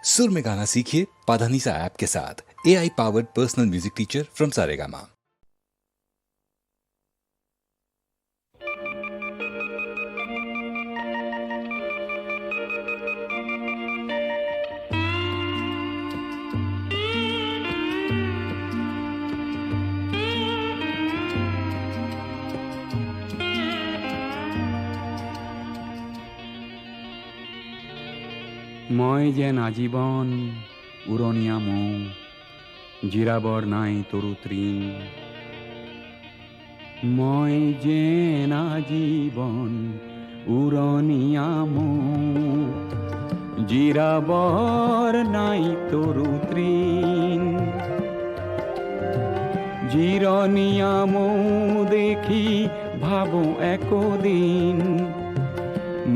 सुर में गाना सीखिए पाधानीसा ऐप के साथ। AI powered personal music teacher from Saregama. মই যেন আজীবন উৰণীয়া মৌ, জিৰাবৰ নাই তৰু তৃণ। মই যেন আজীবন উৰণীয়া মৌ, জিৰাবৰ নাই তৰু তৃণ। জিৰণীয়া মৌ দেখি ভাবোঁ একদিন,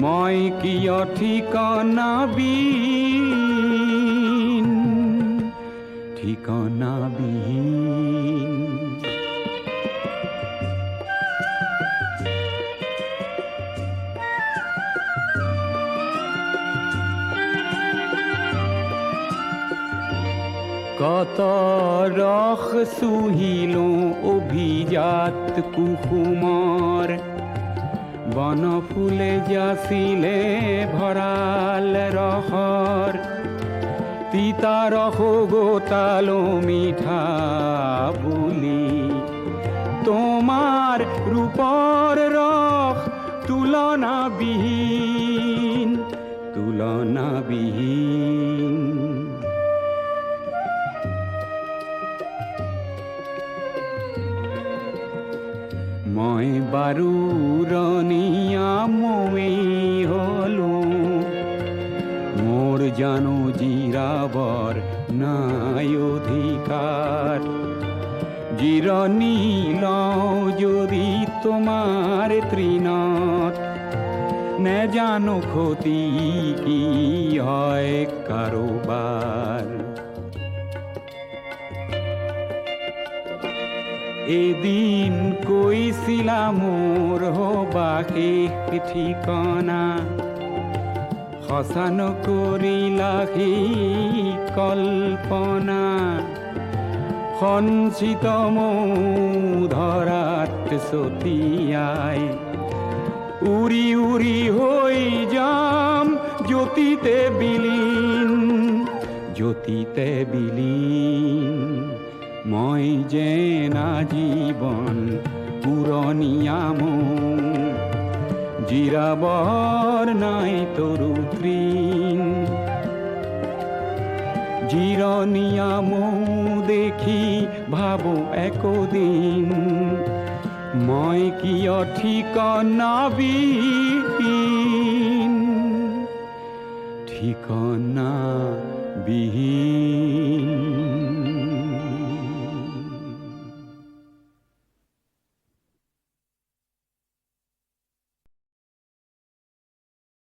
মই কিয় ঠিকনাবিহীন, ঠিকনাবিহীন। কত ৰস চুহিলো অভিজাত কুসুমৰ, বন ফুলে যাচিলে ভঁৰাল ৰসৰ। তিতা ৰস গোটালো মিঠা বুলি, তোমাৰ ৰূপৰ ৰস তুলনাবিহীন, তুলনাবিহীন। মই বাৰু উৰণীয়া মৌৱেই হলো, মোৰ জানো জিৰাবৰ নাই অধিকাৰ। জিৰণি লওঁ যদি তোমাৰ তৃণত, নেজানো ক্ষতি কি হয় কাৰোবাৰ। এদিন কৈছিলা মোৰ হবা শেষ ঠিকনা, সঁচা নকৰিলা সেই কল্পনা। সঞ্চিত মৌ ধৰাত ছটিয়াই, উৰি উৰি হৈ যাম জ্যোতিতে বিলীন, জ্যোতিতে বিলীন। মই যেন আজীবন উৰণীয়া মৌ, জিৰাবৰ নাই তৰু তৃণ। জিৰণীয়া মৌ দেখি ভাবোঁ একদিন, মই কিয় ঠিকনাবিহীন, ঠিকনাবিহীন।